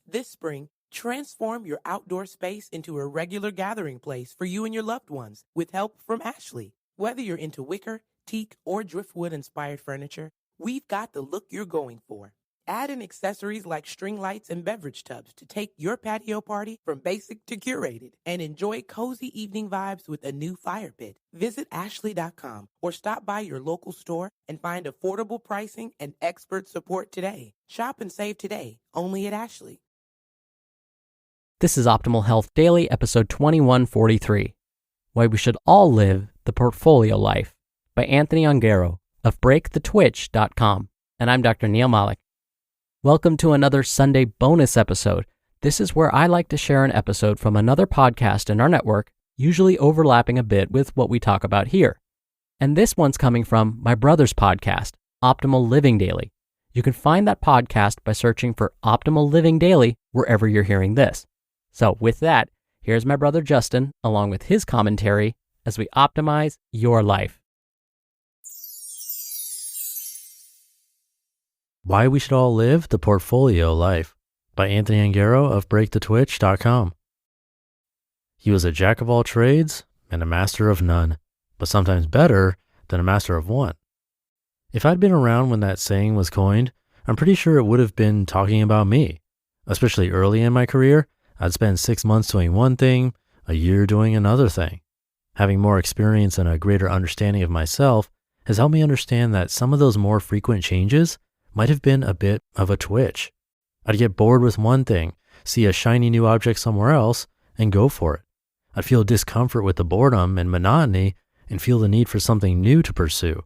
This spring, transform your outdoor space into a regular gathering place for you and your loved ones with help from Ashley. Whether you're into wicker, teak, or driftwood-inspired furniture, we've got the look you're going for. Add in accessories like string lights and beverage tubs to take your patio party from basic to curated and enjoy cozy evening vibes with a new fire pit. Visit Ashley.com or stop by your local store and find affordable pricing and expert support today. Shop and save today, only at Ashley. This is Optimal Health Daily, episode 2143, Why We Should All Live the Portfolio Life, by Anthony Ongaro of BreakTheTwitch.com. And I'm Dr. Neil Malik. Welcome to another Sunday bonus episode. This is where I like to share an episode from another podcast in our network, usually overlapping a bit with what we talk about here. And this one's coming from my brother's podcast, Optimal Living Daily. You can find that podcast by searching for Optimal Living Daily wherever you're hearing this. So with that, here's my brother Justin, along with his commentary as we optimize your life. Why We Should All Live the Portfolio Life, by Anthony Ongaro of BreakTheTwitch.com. He was a jack of all trades and a master of none, but sometimes better than a master of one. If I'd been around when that saying was coined, I'm pretty sure it would have been talking about me. Especially early in my career, I'd spend 6 months doing one thing, a year doing another thing. Having more experience and a greater understanding of myself has helped me understand that some of those more frequent changes might have been a bit of a twitch. I'd get bored with one thing, see a shiny new object somewhere else, and go for it. I'd feel discomfort with the boredom and monotony and feel the need for something new to pursue.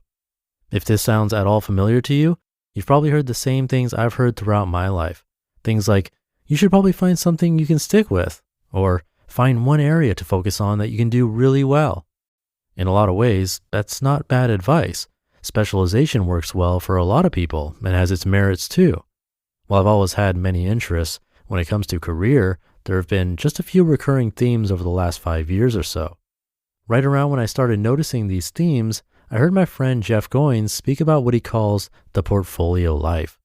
If this sounds at all familiar to you, you've probably heard the same things I've heard throughout my life. Things like, you should probably find something you can stick with, or find one area to focus on that you can do really well. In a lot of ways, that's not bad advice. Specialization works well for a lot of people and has its merits too. While I've always had many interests, when it comes to career, there have been just a few recurring themes over the last 5 years or so. Right around when I started noticing these themes, I heard my friend Jeff Goins speak about what he calls the portfolio life.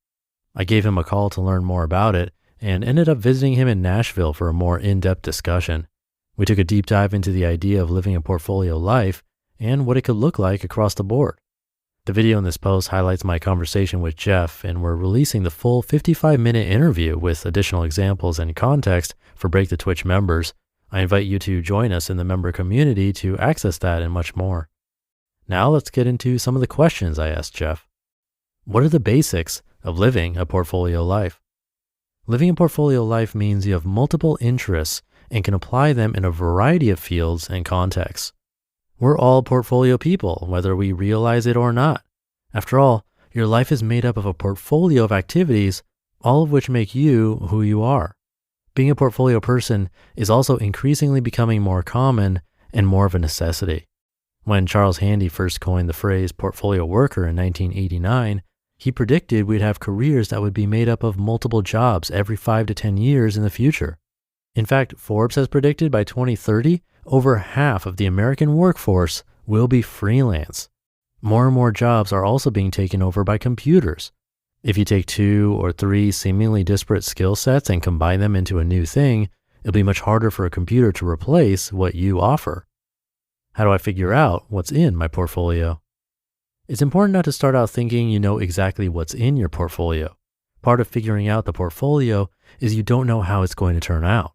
I gave him a call to learn more about it and ended up visiting him in Nashville for a more in-depth discussion. We took a deep dive into the idea of living a portfolio life and what it could look like across the board. The video in this post highlights my conversation with Jeff, and we're releasing the full 55-minute interview with additional examples and context for Break the Twitch members. I invite you to join us in the member community to access that and much more. Now let's get into some of the questions I asked Jeff. What are the basics of living a portfolio life? Living a portfolio life means you have multiple interests and can apply them in a variety of fields and contexts. We're all portfolio people, whether we realize it or not. After all, your life is made up of a portfolio of activities, all of which make you who you are. Being a portfolio person is also increasingly becoming more common and more of a necessity. When Charles Handy first coined the phrase portfolio worker in 1989, he predicted we'd have careers that would be made up of multiple jobs every 5 to 10 years in the future. In fact, Forbes has predicted by 2030, over half of the American workforce will be freelance. More and more jobs are also being taken over by computers. If you take 2 or 3 seemingly disparate skill sets and combine them into a new thing, it'll be much harder for a computer to replace what you offer. How do I figure out what's in my portfolio? It's important not to start out thinking you know exactly what's in your portfolio. Part of figuring out the portfolio is you don't know how it's going to turn out.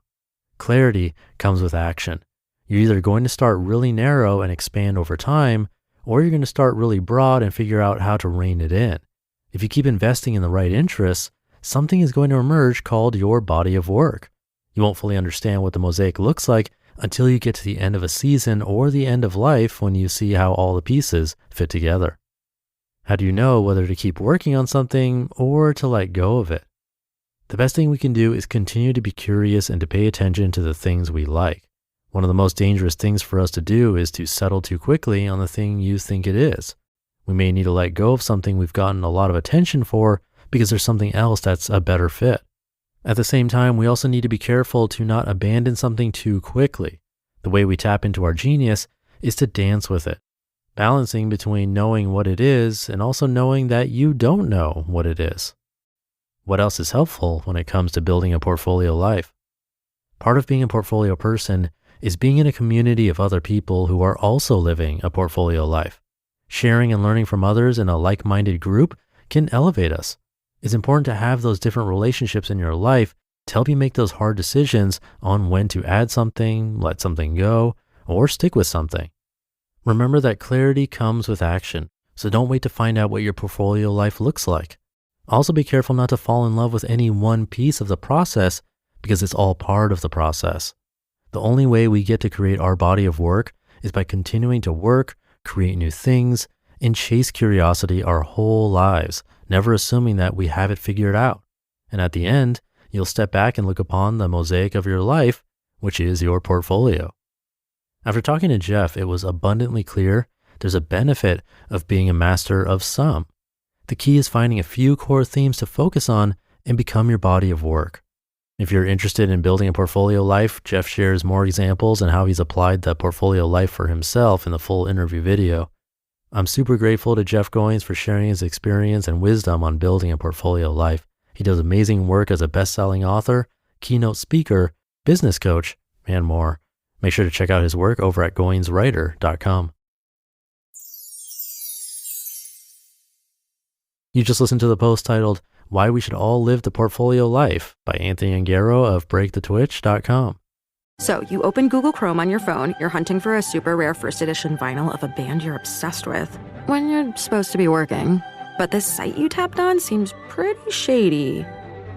Clarity comes with action. You're either going to start really narrow and expand over time, or you're going to start really broad and figure out how to rein it in. If you keep investing in the right interests, something is going to emerge called your body of work. You won't fully understand what the mosaic looks like until you get to the end of a season or the end of life when you see how all the pieces fit together. How do you know whether to keep working on something or to let go of it? The best thing we can do is continue to be curious and to pay attention to the things we like. One of the most dangerous things for us to do is to settle too quickly on the thing you think it is. We may need to let go of something we've gotten a lot of attention for because there's something else that's a better fit. At the same time, we also need to be careful to not abandon something too quickly. The way we tap into our genius is to dance with it, balancing between knowing what it is and also knowing that you don't know what it is. What else is helpful when it comes to building a portfolio life? Part of being a portfolio person is being in a community of other people who are also living a portfolio life. Sharing and learning from others in a like-minded group can elevate us. It's important to have those different relationships in your life to help you make those hard decisions on when to add something, let something go, or stick with something. Remember that clarity comes with action, so don't wait to find out what your portfolio life looks like. Also be careful not to fall in love with any one piece of the process because it's all part of the process. The only way we get to create our body of work is by continuing to work, create new things, and chase curiosity our whole lives, never assuming that we have it figured out. And at the end, you'll step back and look upon the mosaic of your life, which is your portfolio. After talking to Jeff, it was abundantly clear there's a benefit of being a master of some. The key is finding a few core themes to focus on and become your body of work. If you're interested in building a portfolio life, Jeff shares more examples and how he's applied the portfolio life for himself in the full interview video. I'm super grateful to Jeff Goins for sharing his experience and wisdom on building a portfolio life. He does amazing work as a best-selling author, keynote speaker, business coach, and more. Make sure to check out his work over at goinswriter.com. You just listened to the post titled, Why We Should All Live the Portfolio Life by Anthony Ongaro of breakthetwitch.com. So you open Google Chrome on your phone, you're hunting for a super rare first edition vinyl of a band you're obsessed with when you're supposed to be working. But this site you tapped on seems pretty shady.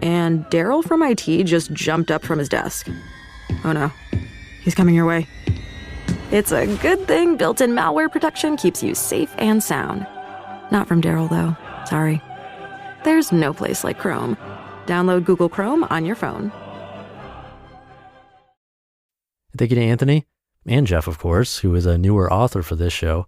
And Daryl from IT just jumped up from his desk. Oh no, he's coming your way. It's a good thing built-in malware protection keeps you safe and sound. Not from Daryl though, sorry. There's no place like Chrome. Download Google Chrome on your phone. Thank you to Anthony and Jeff, of course, who is a newer author for this show.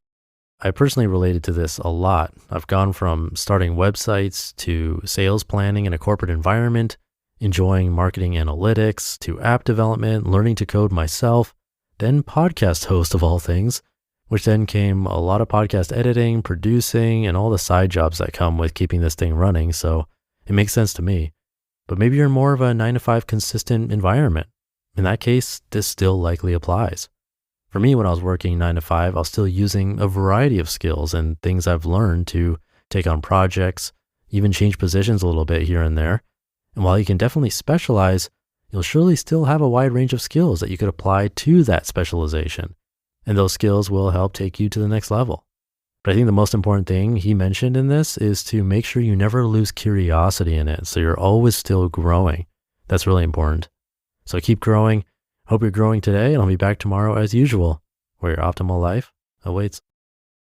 I personally related to this a lot. I've gone from starting websites to sales planning in a corporate environment, enjoying marketing analytics to app development, learning to code myself, then podcast host of all things, which then came a lot of podcast editing, producing, and all the side jobs that come with keeping this thing running. So it makes sense to me. But maybe you're more of a 9-to-5 consistent environment. In that case, this still likely applies. For me, when I was working 9 to 5, I was still using a variety of skills and things I've learned to take on projects, even change positions a little bit here and there. And while you can definitely specialize, you'll surely still have a wide range of skills that you could apply to that specialization. And those skills will help take you to the next level. But I think the most important thing he mentioned in this is to make sure you never lose curiosity in it. So you're always still growing. That's really important. So keep growing. Hope you're growing today, and I'll be back tomorrow as usual, where your optimal life awaits.